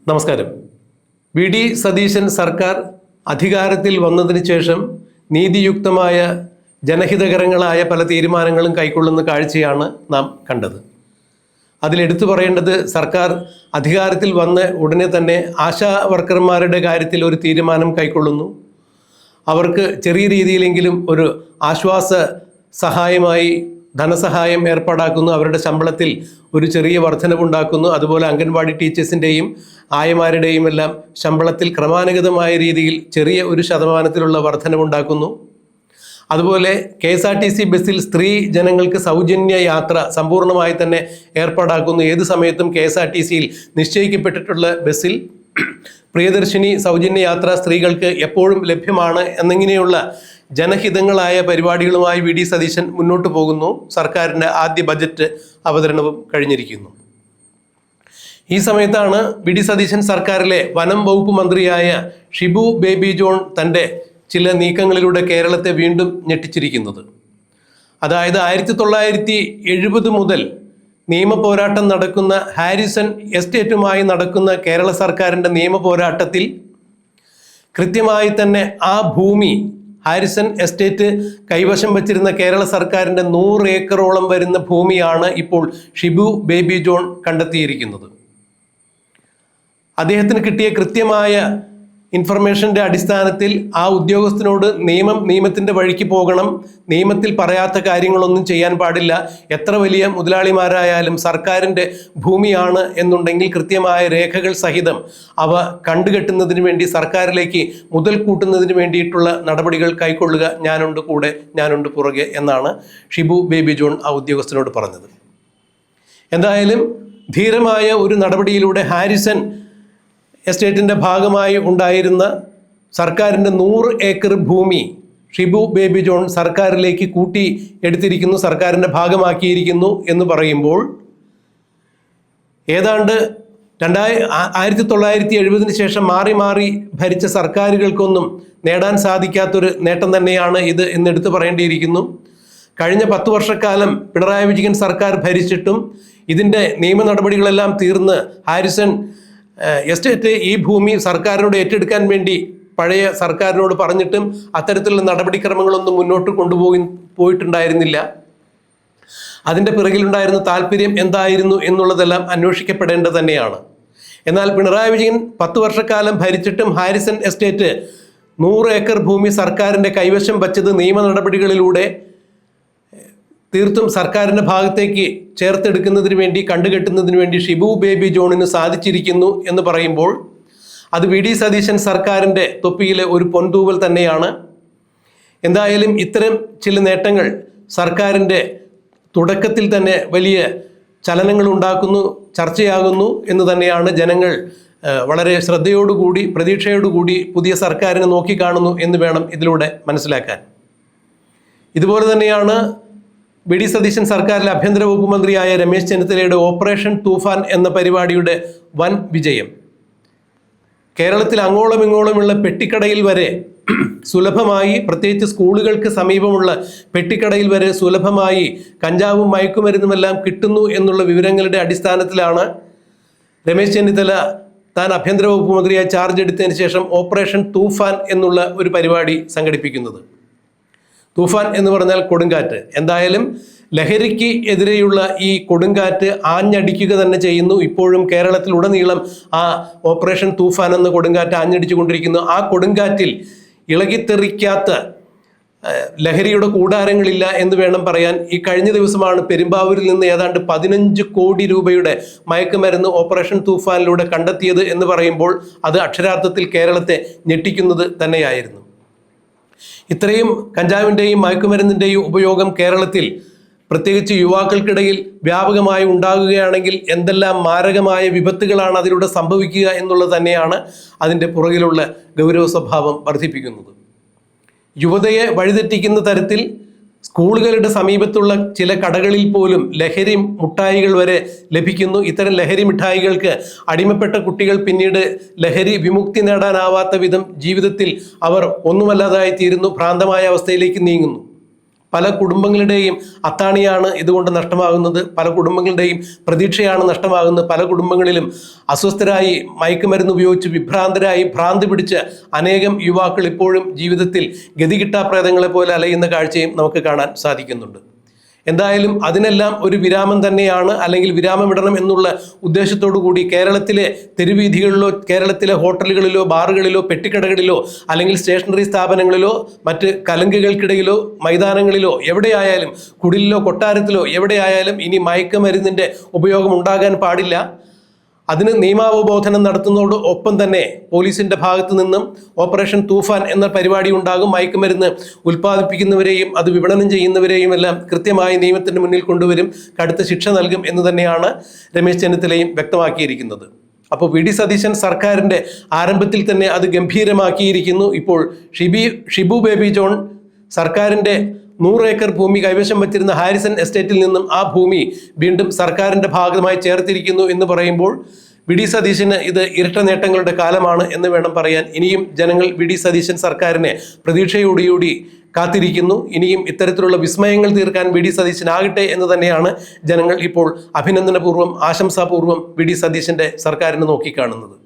നമസ്കാരം. വി.ഡി. സതീശൻ സർക്കാർ അധികാരത്തിൽ വന്നതിന് ശേഷം നീതിയുക്തമായ ജനഹിതകരങ്ങളായ പല തീരുമാനങ്ങളും കൈക്കൊള്ളുന്ന കാഴ്ചയാണ് നാം കണ്ടത്. അതിലെടുത്തു പറയേണ്ടത്, സർക്കാർ അധികാരത്തിൽ വന്ന ഉടനെ തന്നെ ആശാ വർക്കർമാരുടെ കാര്യത്തിൽ ഒരു തീരുമാനം കൈക്കൊള്ളുന്നു. അവർക്ക് ചെറിയ രീതിയിലെങ്കിലും ഒരു ആശ്വാസ സഹായമായി ധനസഹായം ഏർപ്പാടാക്കുന്നു. അവരുടെ ശമ്പളത്തിൽ ഒരു ചെറിയ വർധനവുണ്ടാക്കുന്നു. അതുപോലെ അംഗൻവാടി ടീച്ചേഴ്സിൻ്റെയും ആയമാരുടെയും എല്ലാം ശമ്പളത്തിൽ ക്രമാനുഗതമായ രീതിയിൽ ചെറിയ ഒരു ശതമാനത്തിലുള്ള വർധനവുണ്ടാക്കുന്നു. അതുപോലെ KSRTC ബസ്സിൽ സ്ത്രീ ജനങ്ങൾക്ക് സൗജന്യ യാത്ര സമ്പൂർണ്ണമായി തന്നെ ഏർപ്പാടാക്കുന്നു. ഏത് സമയത്തും KSRTCയിൽ നിശ്ചയിക്കപ്പെട്ടിട്ടുള്ള ബസ്സിൽ പ്രിയദർശിനി സൗജന്യ യാത്ര സ്ത്രീകൾക്ക് എപ്പോഴും ലഭ്യമാണ് എന്നിങ്ങനെയുള്ള ജനഹിതങ്ങളായ പരിപാടികളുമായി വി.ഡി. സതീശൻ മുന്നോട്ട് പോകുന്നു. സർക്കാരിൻ്റെ ആദ്യ ബജറ്റ് അവതരണവും കഴിഞ്ഞിരിക്കുന്നു. ഈ സമയത്താണ് വി.ഡി. സതീശൻ സർക്കാരിലെ വനം വകുപ്പ് മന്ത്രിയായ ഷിബു ബേബി ജോൺ തൻ്റെ ചില നീക്കങ്ങളിലൂടെ കേരളത്തെ വീണ്ടും ഞെട്ടിച്ചിരിക്കുന്നത്. അതായത് 1970 മുതൽ നിയമ പോരാട്ടം നടക്കുന്ന ഹാരിസൺ എസ്റ്റേറ്റുമായി നടക്കുന്ന കേരള സർക്കാരിൻ്റെ നിയമ പോരാട്ടത്തിൽ കൃത്യമായി തന്നെ ആ ഭൂമി ഹാരിസൺ എസ്റ്റേറ്റ് കൈവശം വച്ചിരുന്ന കേരള സർക്കാരിൻ്റെ 100 ഏക്കറോളം വരുന്ന ഭൂമിയാണ് ഇപ്പോൾ ഷിബു ബേബി ജോൺ കണ്ടെത്തിയിരിക്കുന്നത്. അദ്ദേഹത്തിന് കിട്ടിയ കൃത്യമായ ഇൻഫർമേഷൻ്റെ അടിസ്ഥാനത്തിൽ ആ ഉദ്യോഗസ്ഥനോട് നിയമത്തിൻ്റെ വഴിക്ക് പോകണം, നിയമത്തിൽ പറയാത്ത കാര്യങ്ങളൊന്നും ചെയ്യാൻ പാടില്ല, എത്ര വലിയ മുതലാളിമാരായാലും സർക്കാരിൻ്റെ ഭൂമിയാണ് എന്നുണ്ടെങ്കിൽ കൃത്യമായ രേഖകൾ സഹിതം അവ കണ്ടുകെട്ടുന്നതിന് വേണ്ടി സർക്കാരിലേക്ക് മുതൽ കൂട്ടുന്നതിന് വേണ്ടിയിട്ടുള്ള നടപടികൾ കൈക്കൊള്ളുക, ഞാനുണ്ട് കൂടെ, ഞാനുണ്ട് പുറകെ എന്നാണ് ഷിബു ബേബി ജോൺ ആ ഉദ്യോഗസ്ഥനോട് പറഞ്ഞത്. എന്തായാലും ധീരമായ ഒരു നടപടിയിലൂടെ ഹാരിസൺ എസ്റ്റേറ്റിൻ്റെ ഭാഗമായി ഉണ്ടായിരുന്ന സർക്കാരിൻ്റെ 100 ഏക്കർ ഭൂമി ഷിബു ബേബി ജോൺ സർക്കാരിലേക്ക് കൂട്ടി എടുത്തിരിക്കുന്നു, സർക്കാരിൻ്റെ ഭാഗമാക്കിയിരിക്കുന്നു എന്ന് പറയുമ്പോൾ ഏതാണ്ട് 1970 ശേഷം മാറി മാറി ഭരിച്ച സർക്കാരുകൾക്കൊന്നും നേടാൻ സാധിക്കാത്തൊരു നേട്ടം തന്നെയാണ് ഇത് എന്നെടുത്ത് പറയേണ്ടിയിരിക്കുന്നു. കഴിഞ്ഞ 10 വർഷക്കാലം പിണറായി വിജയൻ സർക്കാർ ഭരിച്ചിട്ടും ഇതിൻ്റെ നിയമ നടപടികളെല്ലാം തീർന്ന് ഹാരിസൺ എസ്റ്റേറ്റ് ഈ ഭൂമി സർക്കാരിനോട് ഏറ്റെടുക്കാൻ വേണ്ടി പഴയ സർക്കാരിനോട് പറഞ്ഞിട്ടും അത്തരത്തിലുള്ള നടപടിക്രമങ്ങളൊന്നും മുന്നോട്ട് പോയിട്ടുണ്ടായിരുന്നില്ല. അതിൻ്റെ പിറകിലുണ്ടായിരുന്ന താല്പര്യം എന്തായിരുന്നു എന്നുള്ളതെല്ലാം അന്വേഷിക്കപ്പെടേണ്ടത് തന്നെയാണ്. എന്നാൽ പിണറായി വിജയൻ 10 വർഷക്കാലം ഭരിച്ചിട്ടും ഹാരിസൺ എസ്റ്റേറ്റ് 100 ഏക്കർ ഭൂമി സർക്കാരിൻ്റെ കൈവശം വച്ചത് നിയമ നടപടികളിലൂടെ തീർത്തും സർക്കാരിൻ്റെ ഭാഗത്തേക്ക് ചേർത്തെടുക്കുന്നതിന് വേണ്ടി, കണ്ടുകെട്ടുന്നതിന് വേണ്ടി ഷിബു ബേബി ജോണിന് സാധിച്ചിരിക്കുന്നു എന്ന് പറയുമ്പോൾ അത് വി.ഡി. സതീശൻ സർക്കാരിൻ്റെ തൊപ്പിയിലെ ഒരു പൊൻതൂവൽ തന്നെയാണ്. എന്തായാലും ഇത്തരം ചില നേട്ടങ്ങൾ സർക്കാരിൻ്റെ തുടക്കത്തിൽ തന്നെ വലിയ ചലനങ്ങൾ ഉണ്ടാക്കുന്നു, ചർച്ചയാകുന്നു എന്ന് തന്നെയാണ് ജനങ്ങൾ വളരെ ശ്രദ്ധയോടുകൂടി, പ്രതീക്ഷയോടുകൂടി പുതിയ സർക്കാരിനെ നോക്കിക്കാണുന്നു എന്ന് വേണം ഇതിലൂടെ മനസ്സിലാക്കാൻ. ഇതുപോലെ തന്നെയാണ് വി.ഡി. സതീശൻ സർക്കാരിലെ ആഭ്യന്തര വകുപ്പ് മന്ത്രിയായ രമേശ് ചെന്നിത്തലയുടെ ഓപ്പറേഷൻ തൂഫാൻ എന്ന പരിപാടിയുടെ വൻ വിജയം. കേരളത്തിൽ അങ്ങോളം ഇങ്ങോളമുള്ള പെട്ടിക്കടയിൽ വരെ സുലഭമായി, പ്രത്യേകിച്ച് സ്കൂളുകൾക്ക് സമീപമുള്ള പെട്ടിക്കടയിൽ വരെ സുലഭമായി കഞ്ചാവും മയക്കുമരുന്നുമെല്ലാം കിട്ടുന്നു എന്നുള്ള വിവരങ്ങളുടെ അടിസ്ഥാനത്തിലാണ് രമേശ് ചെന്നിത്തല താൻ ആഭ്യന്തര വകുപ്പ് മന്ത്രിയായി ചാർജ് എടുത്തതിന് ശേഷം ഓപ്പറേഷൻ തൂഫാൻ എന്നുള്ള ഒരു പരിപാടി സംഘടിപ്പിക്കുന്നത്. തൂഫാൻ എന്ന് പറഞ്ഞാൽ കൊടുങ്കാറ്റ്. എന്തായാലും ലഹരിക്ക് എതിരെയുള്ള ഈ കൊടുങ്കാറ്റ് ആഞ്ഞടിക്കുക തന്നെ ചെയ്യുന്നു. ഇപ്പോഴും കേരളത്തിലുടനീളം ആ ഓപ്പറേഷൻ തൂഫാൻ എന്ന കൊടുങ്കാറ്റ് ആഞ്ഞടിച്ചുകൊണ്ടിരിക്കുന്നു. ആ കൊടുങ്കാറ്റിൽ ഇളകിത്തെറിക്കാത്ത ലഹരിയുടെ കൂടാരങ്ങളില്ല എന്ന് വേണം പറയാൻ. ഈ കഴിഞ്ഞ ദിവസമാണ് പെരുമ്പാവൂരിൽ നിന്ന് ഏതാണ്ട് 15 കോടി രൂപയുടെ മയക്കുമരുന്ന് ഓപ്പറേഷൻ തൂഫാനിലൂടെ കണ്ടെത്തിയത് എന്ന് പറയുമ്പോൾ അത് അക്ഷരാർത്ഥത്തിൽ കേരളത്തെ ഞെട്ടിക്കുന്നത് തന്നെയായിരുന്നു. ഇത്രയും കഞ്ചാവിൻ്റെയും മയക്കുമരുന്നിൻ്റെയും ഉപയോഗം കേരളത്തിൽ പ്രത്യേകിച്ച് യുവാക്കൾക്കിടയിൽ വ്യാപകമായി ഉണ്ടാകുകയാണെങ്കിൽ എന്തെല്ലാം മാരകമായ വിപത്തുകളാണ് അതിലൂടെ സംഭവിക്കുക എന്നുള്ളത് തന്നെയാണ് അതിൻ്റെ പുറകിലുള്ള ഗൗരവ സ്വഭാവം വർദ്ധിപ്പിക്കുന്നത്. യുവതയെ വഴിതെറ്റിക്കുന്ന തരത്തിൽ സ്കൂളുകളുടെ സമീപത്തുള്ള ചില കടകളിൽ പോലും ലഹരി മുട്ടായികൾ വരെ ലഭിക്കുന്നു. ഇത്തരം ലഹരി മിഠായികൾക്ക് അടിമപ്പെട്ട കുട്ടികൾ പിന്നീട് ലഹരി വിമുക്തി നേടാനാവാത്ത വിധം ജീവിതത്തിൽ അവർ ഒന്നുമല്ലാതായി തീരുന്നു, ഭ്രാന്തമായ അവസ്ഥയിലേക്ക് നീങ്ങുന്നു. പല കുടുംബങ്ങളുടെയും അത്താണിയാണ് ഇതുകൊണ്ട് നഷ്ടമാകുന്നത്. പല കുടുംബങ്ങളുടെയും പ്രതീക്ഷയാണ് നഷ്ടമാകുന്നത്. പല കുടുംബങ്ങളിലും അസ്വസ്ഥരായി മയക്കുമരുന്ന് ഉപയോഗിച്ച് വിഭ്രാന്തരായി ഭ്രാന്തി പിടിച്ച് അനേകം യുവാക്കൾ ഇപ്പോഴും ജീവിതത്തിൽ ഗതികിട്ടാപ്രേതങ്ങളെ പോലെ അലയുന്ന കാഴ്ചയും നമുക്ക് കാണാൻ സാധിക്കുന്നുണ്ട്. എന്തായാലും അതിനെല്ലാം ഒരു വിരാമം തന്നെയാണ്, അല്ലെങ്കിൽ വിരാമമിടണം എന്നുള്ള ഉദ്ദേശത്തോടു കൂടി കേരളത്തിലെ തെരുവീഥികളിലോ കേരളത്തിലെ ഹോട്ടലുകളിലോ ബാറുകളിലോ പെട്ടിക്കടകളിലോ അല്ലെങ്കിൽ സ്റ്റേഷനറി സ്ഥാപനങ്ങളിലോ മറ്റ് കലങ്കുകൾക്കിടയിലോ മൈതാനങ്ങളിലോ എവിടെയായാലും, കുടിലിലോ കൊട്ടാരത്തിലോ എവിടെയായാലും ഇനി മയക്കുമരുന്നിൻ്റെ ഉപയോഗം ഉണ്ടാകാൻ പാടില്ല. അതിന് നിയമാവബോധനം നടത്തുന്നതോടൊപ്പം തന്നെ പോലീസിൻ്റെ ഭാഗത്തു നിന്നും ഓപ്പറേഷൻ തൂഫാൻ എന്ന പരിപാടി ഉണ്ടാകും. മയക്കുമരുന്ന് ഉൽപ്പാദിപ്പിക്കുന്നവരെയും അത് വിപണനം ചെയ്യുന്നവരെയും എല്ലാം കൃത്യമായി നിയമത്തിൻ്റെ മുന്നിൽ കൊണ്ടുവരും, കടുത്ത ശിക്ഷ നൽകും എന്ന് തന്നെയാണ് രമേശ് ചെന്നിത്തലയും വ്യക്തമാക്കിയിരിക്കുന്നത്. അപ്പോൾ വി ഡി സതീശൻ സർക്കാരിൻ്റെ ആരംഭത്തിൽ തന്നെ അത് ഗംഭീരമാക്കിയിരിക്കുന്നു. ഇപ്പോൾ ഷിബു ബേബി ജോൺ സർക്കാരിൻ്റെ 100 ഏക്കർ ഭൂമി കൈവശം വച്ചിരുന്ന ഹാരിസൺ എസ്റ്റേറ്റിൽ നിന്നും ആ ഭൂമി വീണ്ടും സർക്കാരിൻ്റെ ഭാഗമായി ചേർത്തിരിക്കുന്നു എന്ന് പറയുമ്പോൾ വി ഡി സതീശന് ഇത് ഇരട്ട നേട്ടങ്ങളുടെ കാലമാണ് എന്ന് വേണം പറയാൻ. ഇനിയും ജനങ്ങൾ വി ഡി സതീശൻ സർക്കാരിനെ പ്രതീക്ഷയോടുകൂടി കാത്തിരിക്കുന്നു. ഇനിയും ഇത്തരത്തിലുള്ള വിസ്മയങ്ങൾ തീർക്കാൻ വി ഡി സതീശനാകട്ടെ എന്ന് തന്നെയാണ് ജനങ്ങൾ ഇപ്പോൾ അഭിനന്ദനപൂർവ്വം ആശംസാപൂർവ്വം വി ഡി സതീശൻ്റെ സർക്കാരിനെ നോക്കിക്കാണുന്നത്.